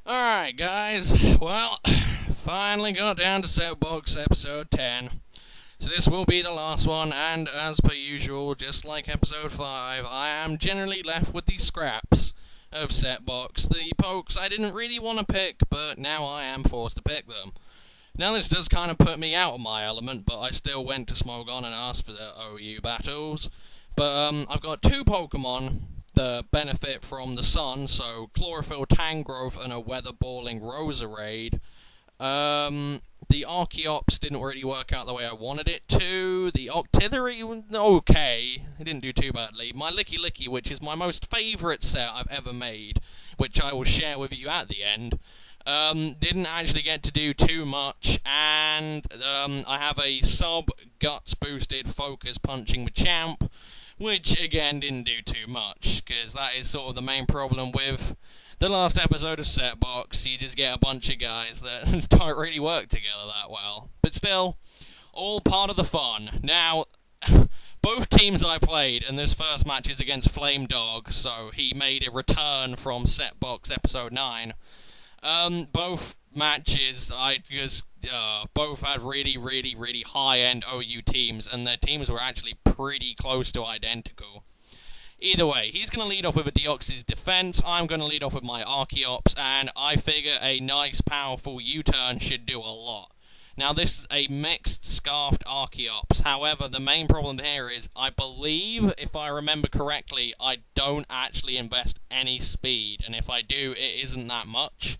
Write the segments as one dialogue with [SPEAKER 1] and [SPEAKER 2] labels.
[SPEAKER 1] Alright, guys. Well, finally got down to Soapbox episode 10. So this will be the last one, and as per usual, just like episode 5, I am generally left with the scraps of Setbox, the pokes I didn't really want to pick, but now I am forced to pick them. Now this does kind of put me out of my element, but I still went to Smogon and asked for the OU battles. But I've got two Pokemon that benefit from the sun, so Chlorophyll Tangrowth and a Weatherballing Roserade. The Archeops didn't really work out the way I wanted it to. The Octillery was okay, it didn't do too badly. My Licky Licky, which is my most favourite set I've ever made, which I will share with you at the end, didn't actually get to do too much, and I have a sub-guts boosted focus punching Machamp, which again didn't do too much, because that is sort of the main problem with the last episode of Setbox. You just get a bunch of guys that don't really work together that well. But still, all part of the fun. Now, both teams I played, and this first match is against Flame Dog, so he made a return from Setbox episode 9. Both matches, both had really high-end OU teams, and their teams were actually pretty close to identical. Either way, he's going to lead off with a Deoxys defense, I'm going to lead off with my Archeops, and I figure a nice, powerful U-turn should do a lot. Now, this is a mixed Scarfed Archeops, however, the main problem here is, I believe, if I remember correctly, I don't actually invest any speed, and if I do, it isn't that much.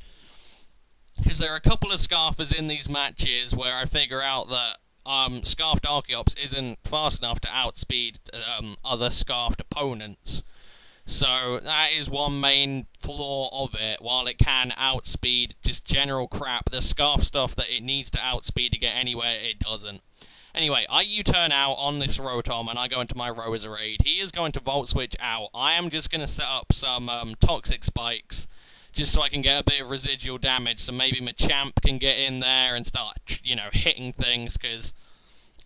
[SPEAKER 1] Because there are a couple of Scarfers in these matches where I figure out that Scarfed Archeops isn't fast enough to outspeed other Scarfed opponents. So that is one main flaw of it. While it can outspeed just general crap, the Scarf stuff that it needs to outspeed to get anywhere, it doesn't. Anyway, I U-turn out on this Rotom and I go into my Roserade. He is going to Volt Switch out. I am just going to set up some Toxic Spikes, just so I can get a bit of residual damage, so maybe Machamp can get in there and start, hitting things, because,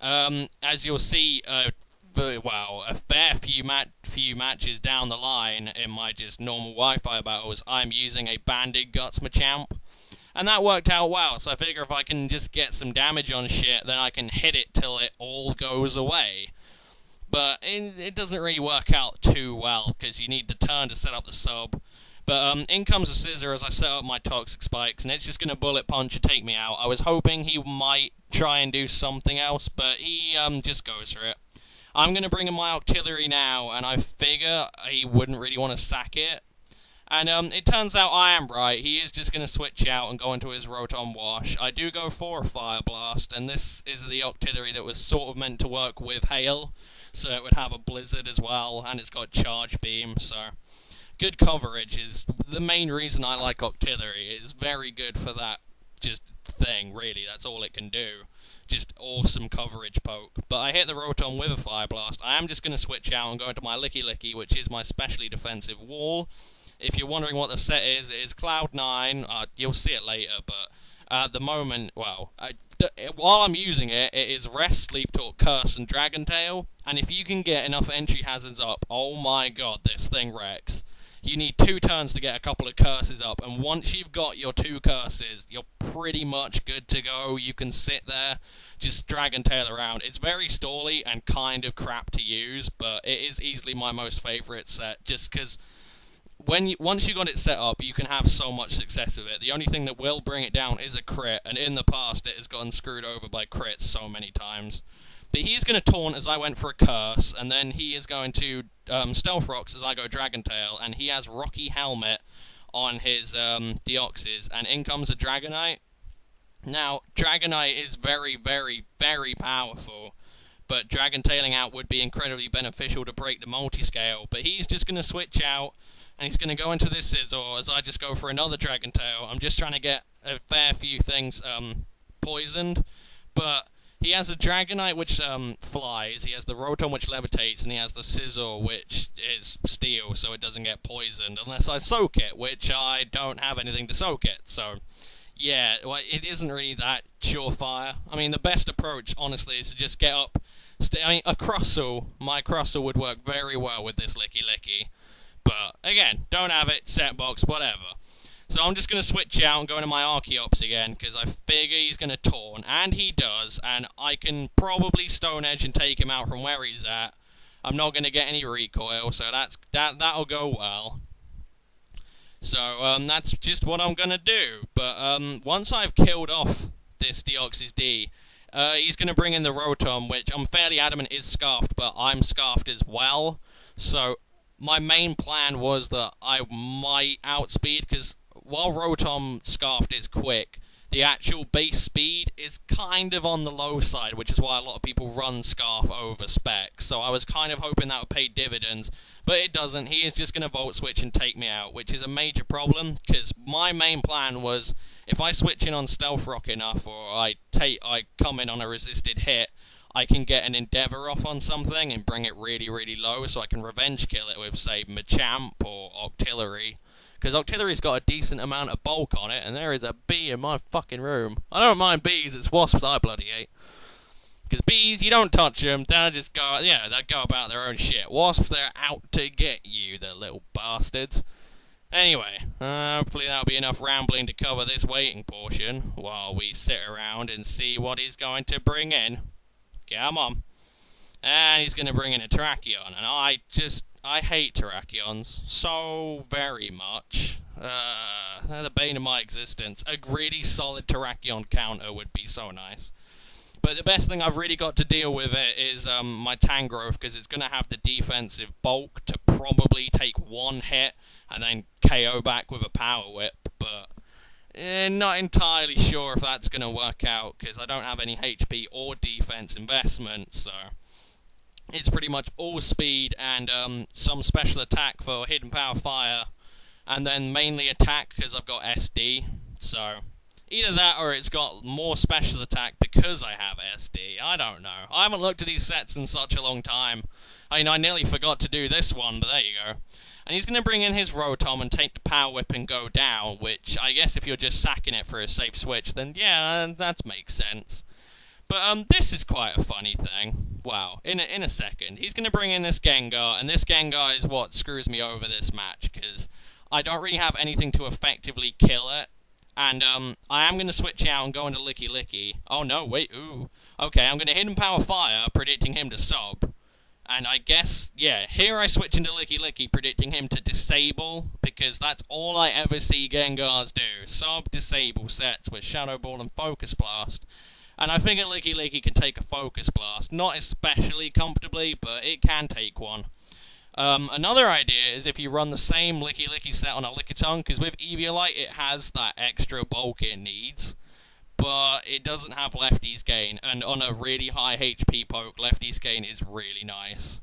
[SPEAKER 1] as you'll see, a fair few matches down the line in my just normal Wi-Fi battles, I'm using a Banded Guts Machamp, and that worked out well, so I figure if I can just get some damage on shit, then I can hit it till it all goes away. But it doesn't really work out too well, because you need the turn to set up the sub. But in comes a Scissor as I set up my Toxic Spikes, and it's just going to Bullet Punch and take me out. I was hoping he might try and do something else, but he just goes for it. I'm going to bring in my Octillery now, and I figure he wouldn't really want to sack it. And it turns out I am right. He is just going to switch out and go into his Rotom Wash. I do go for a Fire Blast, and this is the Octillery that was sort of meant to work with Hail, so it would have a Blizzard as well, and it's got Charge Beam, so good coverage is the main reason I like Octillery. It's very good for that just thing, really. That's all it can do. Just awesome coverage poke. But I hit the Rotom with a Fire Blast. I am just going to switch out and go into my Licky Licky, which is my specially defensive wall. If you're wondering what the set is, it is Cloud9. You'll see it later, but at the moment, while I'm using it, it is Rest, Sleep Talk, Curse, and Dragon Tail. And if you can get enough entry hazards up, oh my god, this thing wrecks. You need 2 turns to get a couple of curses up, and once you've got your 2 curses, you're pretty much good to go. You can sit there, just Dragon Tail around. It's very stally and kind of crap to use, but it is easily my most favourite set, just because once you got it set up, you can have so much success with it. The only thing that will bring it down is a crit, and in the past it has gotten screwed over by crits so many times. But he's going to taunt as I went for a Curse, and then he is going to Stealth Rocks as I go Dragon Tail, and he has Rocky Helmet on his Deoxys, and in comes a Dragonite. Now, Dragonite is very powerful, but Dragon Tailing out would be incredibly beneficial to break the multi-scale, but he's just going to switch out, and he's going to go into this Scizor as I just go for another Dragon Tail. I'm just trying to get a fair few things poisoned, but he has a Dragonite which flies, he has the Rotom which levitates, and he has the Scizor which is steel, so it doesn't get poisoned unless I soak it, which I don't have anything to soak it, so yeah, well, it isn't really that surefire. I mean, the best approach, honestly, is to just get up, a Crustle, my Crustle would work very well with this Licky Licky, but again, don't have it, set box, whatever. So I'm just going to switch out and go into my Archeops again, because I figure he's going to taunt, and he does, and I can probably Stone Edge and take him out from where he's at. I'm not going to get any recoil, so that'll go well. So that's just what I'm going to do. But once I've killed off this Deoxys D, he's going to bring in the Rotom, which I'm fairly adamant is scarfed, but I'm scarfed as well. So my main plan was that I might outspeed, because while Rotom Scarfed is quick, the actual base speed is kind of on the low side, which is why a lot of people run Scarf over Spec. So I was kind of hoping that would pay dividends, but it doesn't. He is just going to Volt Switch and take me out, which is a major problem, because my main plan was, if I switch in on Stealth Rock enough, or I come in on a resisted hit, I can get an Endeavour off on something and bring it really, really low, so I can revenge kill it with, say, Machamp or Octillery. Because Octillery's got a decent amount of bulk on it, and there is a bee in my fucking room. I don't mind bees, it's wasps I bloody hate. Because bees, you don't touch them, they'll just go, they go about their own shit. Wasps, they're out to get you, the little bastards. Anyway, hopefully that'll be enough rambling to cover this waiting portion, while we sit around and see what he's going to bring in. Come on. And he's going to bring in a Terrakion, and I hate Terrakions so very much. They're the bane of my existence. A really solid Terrakion counter would be so nice. But the best thing I've really got to deal with it is my Tangrowth, because it's going to have the defensive bulk to probably take one hit and then KO back with a Power Whip, but not entirely sure if that's going to work out, because I don't have any HP or defense investment, so it's pretty much all speed and some special attack for Hidden Power Fire, and then mainly attack because I've got SD, so either that or it's got more special attack because I have SD, I don't know. I haven't looked at these sets in such a long time. I mean, I nearly forgot to do this one, but there you go. And he's going to bring in his Rotom and take the Power Whip and go down, which I guess if you're just sacking it for a safe switch, then yeah, that makes sense. But this is quite a funny thing. Wow, in a second. He's going to bring in this Gengar, and this Gengar is what screws me over this match, because I don't really have anything to effectively kill it. And I am going to switch out and go into Licky Licky. Oh no, wait, ooh. Okay, I'm going to Hidden Power Fire, predicting him to sub. And I guess, yeah, here I switch into Licky Licky, predicting him to disable, because that's all I ever see Gengars do. Sub, disable sets with Shadow Ball and Focus Blast. And I figure Licky Licky can take a Focus Blast. Not especially comfortably, but it can take one. Another idea is if you run the same Licky Licky set on a Lickitung, because with Eviolite it has that extra bulk it needs, but it doesn't have Lefty's Gain, and on a really high HP poke, Lefty's Gain is really nice.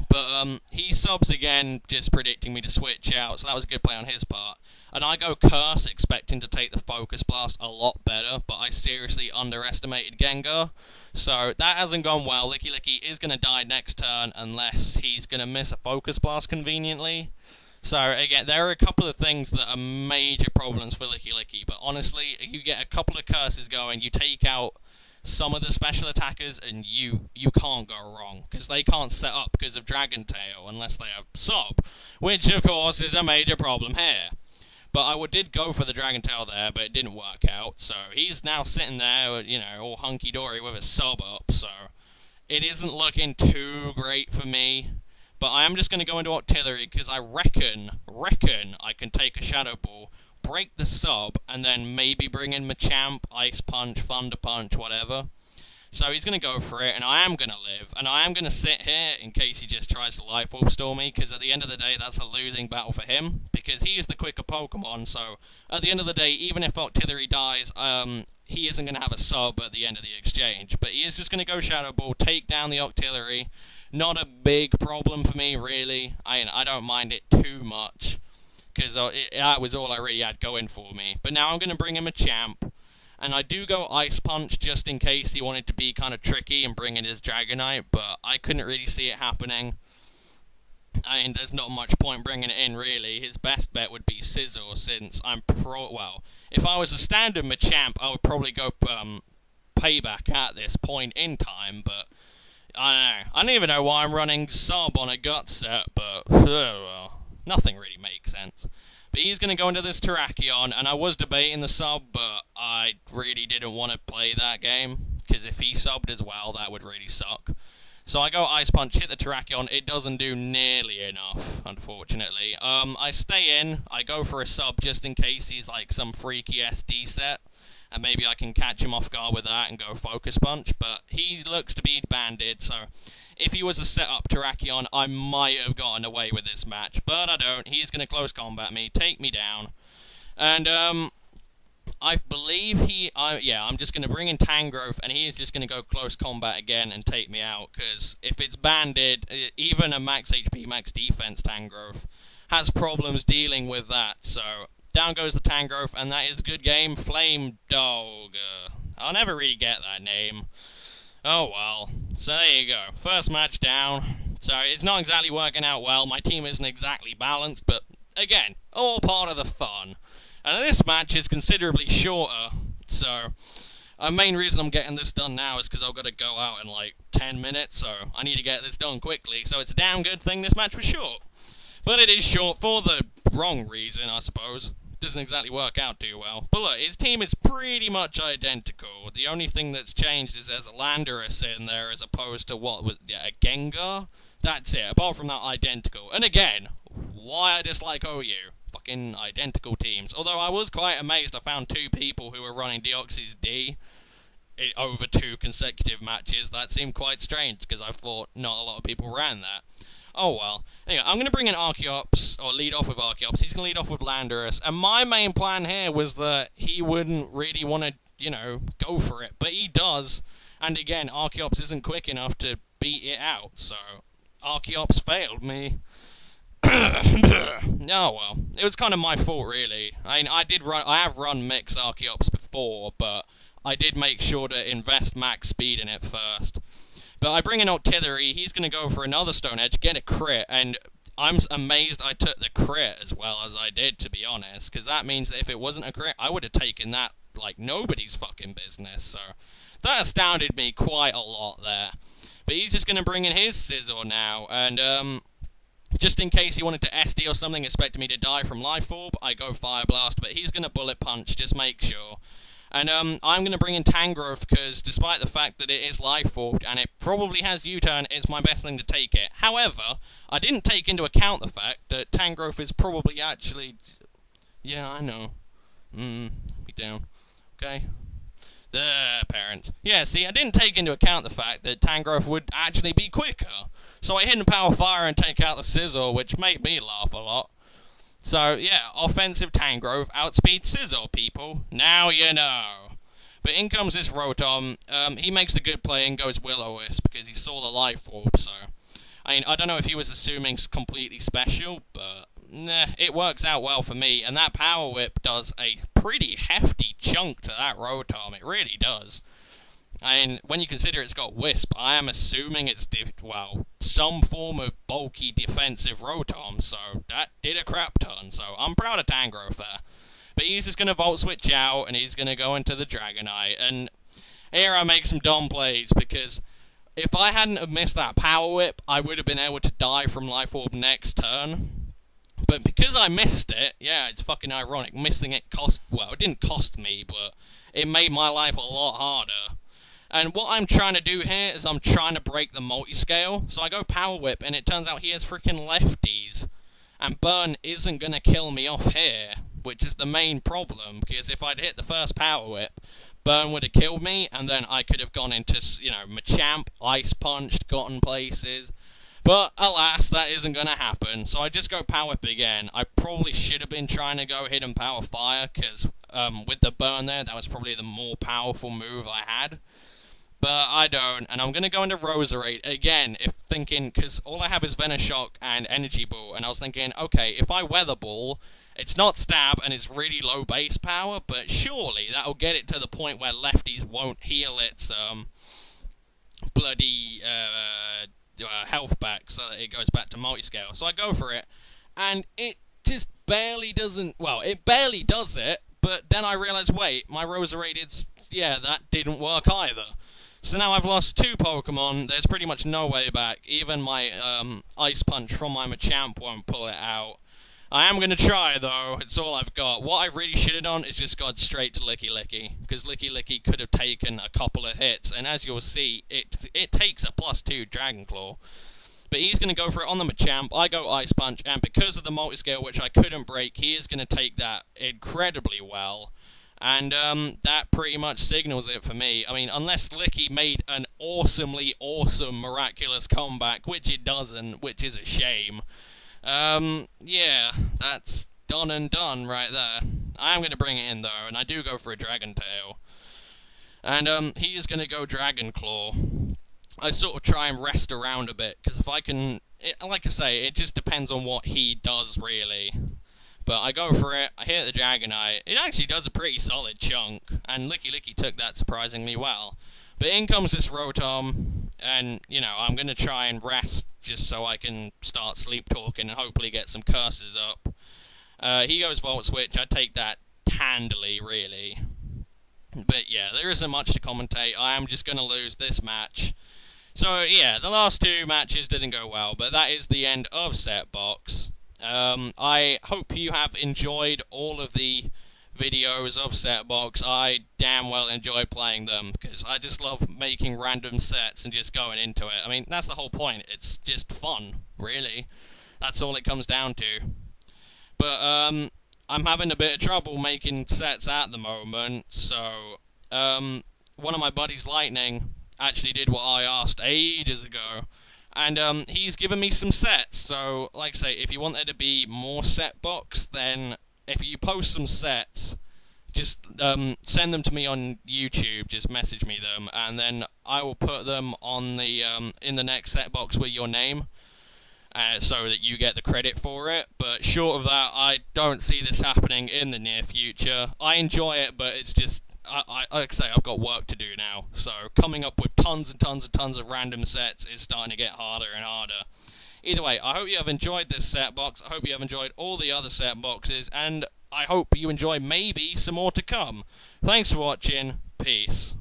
[SPEAKER 1] But he subs again, just predicting me to switch out, so that was a good play on his part. And I go Curse, expecting to take the Focus Blast a lot better, but I seriously underestimated Gengar. So that hasn't gone well. Licky Licky is going to die next turn unless he's going to miss a Focus Blast conveniently. So again, there are a couple of things that are major problems for Licky Licky, but honestly, you get a couple of curses going, you take out some of the special attackers, and you can't go wrong, because they can't set up because of Dragon Tail unless they have sub, which of course is a major problem here. But I did go for the Dragon Tail there, but it didn't work out, so he's now sitting there, you know, all hunky-dory with a sub up, so it isn't looking too great for me. But I am just going to go into Octillery, because I reckon I can take a Shadow Ball, break the sub, and then maybe bring in Machamp, Ice Punch, Thunder Punch, whatever. So he's going to go for it, and I am going to live, and I am going to sit here in case he just tries to Life Orb Storm me, because at the end of the day, that's a losing battle for him, because he is the quicker Pokemon, so at the end of the day, even if Octillery dies, he isn't going to have a sub at the end of the exchange, but he is just going to go Shadow Ball, take down the Octillery. Not a big problem for me, really. I don't mind it too much, because that was all I really had going for me. But now I'm going to bring him a Champ, and I do go Ice Punch just in case he wanted to be kind of tricky and bring in his Dragonite, but I couldn't really see it happening. I mean, there's not much point bringing it in, really. His best bet would be Scizor, since I'm well, if I was a standard Machamp, I would probably go Payback at this point in time, but I don't know. I don't even know why I'm running sub on a gut set, but well, nothing really makes sense. But he's going to go into this Terrakion, and I was debating the sub, but I really didn't want to play that game, because if he subbed as well, that would really suck. So I go Ice Punch, hit the Terrakion. It doesn't do nearly enough, unfortunately. I stay in. I go for a sub just in case he's like some freaky SD set, and maybe I can catch him off guard with that and go Focus Punch. But he looks to be banded, so if he was a set-up Terrakion, I might have gotten away with this match. But I don't. He's going to close combat me, take me down. And, I believe I'm just going to bring in Tangrowth, and he is just going to go close combat again and take me out, because if it's banded, even a max HP, max defense Tangrowth has problems dealing with that. So down goes the Tangrowth, and that is good game. Flame Dog. I'll never really get that name. Oh well. So there you go. First match down. So it's not exactly working out well. My team isn't exactly balanced, but again, all part of the fun. And this match is considerably shorter, so the main reason I'm getting this done now is because I've got to go out in like 10 minutes, so I need to get this done quickly. So it's a damn good thing this match was short. But it is short for the wrong reason, I suppose. Doesn't exactly work out too well. But look, his team is pretty much identical. The only thing that's changed is there's a Landorus in there as opposed to a Gengar? That's it. Apart from that, identical. And again, why I dislike OU. Fucking identical teams. Although I was quite amazed I found 2 people who were running Deoxys D over 2 consecutive matches. That seemed quite strange, because I thought not a lot of people ran that. Oh well. Anyway, I'm going to bring in Archeops, or lead off with Archeops. He's going to lead off with Landorus. And my main plan here was that he wouldn't really want to, go for it. But he does. And again, Archeops isn't quick enough to beat it out. So, Archeops failed me. Oh well, it was kind of my fault really. I mean, I have run mix Archeops before, but I did make sure to invest max speed in it first. But I bring in Octillery, he's going to go for another Stone Edge, get a crit, and I'm amazed I took the crit as well as I did, to be honest, because that means that if it wasn't a crit, I would have taken that like nobody's fucking business, so that astounded me quite a lot there. But he's just going to bring in his Scizor now, and just in case he wanted to SD or something, expecting me to die from Life Orb, I go Fire Blast, but he's going to Bullet Punch, just make sure. And I'm going to bring in Tangrowth, because despite the fact that it is Life Orb, and it probably has U-Turn, it's my best thing to take it. However, I didn't take into account the fact that Tangrowth is probably actually... Yeah, I know. Be down. Okay. Parents. Yeah, see, I didn't take into account the fact that Tangrowth would actually be quicker. So I hit Power Fire and take out the Scizor, which made me laugh a lot. So, yeah, offensive Tangrowth outspeeds Scizor, people. Now you know. But in comes this Rotom. He makes a good play and goes Will-O-Wisp because he saw the Life Orb, so... I mean, I don't know if he was assuming completely special, but... Nah, it works out well for me, and that Power Whip does a pretty hefty chunk to that Rotom. It really does. I mean, when you consider it's got Wisp, I am assuming it's, some form of bulky defensive Rotom, so that did a crap ton, so I'm proud of Tangrowth there. But he's just going to Volt Switch out, and he's going to go into the Dragonite, and here I make some dumb plays, because if I hadn't have missed that Power Whip, I would have been able to die from Life Orb next turn. But because I missed it, yeah, it's fucking ironic, missing it it didn't cost me, but it made my life a lot harder. And what I'm trying to do here is I'm trying to break the multi-scale. So I go Power Whip, and it turns out he has freaking lefties. And Burn isn't going to kill me off here, which is the main problem. Because if I'd hit the first Power Whip, Burn would have killed me, and then I could have gone into, Machamp, Ice Punched, gotten places. But, alas, that isn't going to happen. So I just go Power Whip again. I probably should have been trying to go Hidden Power Fire, because with the Burn there, that was probably the more powerful move I had. But I don't, and I'm going to go into Roserade again, because all I have is Venoshock and Energy Ball, and I was thinking, okay, if I Weather Ball, it's not Stab, and it's really low base power, but surely that'll get it to the point where lefties won't heal its, bloody, health back, so that it goes back to multi-scale. So I go for it, and it just barely doesn't, it barely does it, but then I realise, wait, my Roserade, that didn't work either. So now I've lost 2 Pokemon, there's pretty much no way back. Even my Ice Punch from my Machamp won't pull it out. I am going to try, though. It's all I've got. What I really should have done is just gone straight to Licky Licky, because Licky Licky could have taken a couple of hits, and as you'll see, it takes a +2 Dragon Claw. But he's going to go for it on the Machamp. I go Ice Punch, and because of the multi-scale, which I couldn't break, he is going to take that incredibly well. And that pretty much signals it for me. I mean, unless Licky made an awesomely awesome miraculous comeback, which it doesn't, which is a shame. Yeah, that's done and done right there. I am going to bring it in though, and I do go for a Dragon Tail. And he is going to go Dragon Claw. I sort of try and rest around a bit, because if I can, like I say, it just depends on what he does really. But I go for it, I hit the Dragonite. It actually does a pretty solid chunk, and Licky Licky took that surprisingly well. But in comes this Rotom, and, you know, I'm going to try and rest just so I can start sleep talking and hopefully get some curses up. He goes Volt Switch, I take that handily, really. But yeah, there isn't much to commentate, I am just going to lose this match. So yeah, the last two matches didn't go well, but that is the end of Set Box. I hope you have enjoyed all of the videos of Setbox. I damn well enjoy playing them, because I just love making random sets and just going into it. I mean, that's the whole point. It's just fun, really. That's all it comes down to. But, I'm having a bit of trouble making sets at the moment, so, one of my buddies, Lightning, actually did what I asked ages ago. And he's given me some sets, so like I say, if you want there to be more set box, then if you post some sets, just send them to me on YouTube, just message me them, and then I will put them on the in the next set box with your name, so that you get the credit for it. But short of that, I don't see this happening in the near future. I enjoy it, but it's just, like I say, I've got work to do now, so coming up with tons and tons and tons of random sets is starting to get harder and harder. Either way, I hope you have enjoyed this set box, I hope you have enjoyed all the other set boxes, and I hope you enjoy maybe some more to come. Thanks for watching, peace.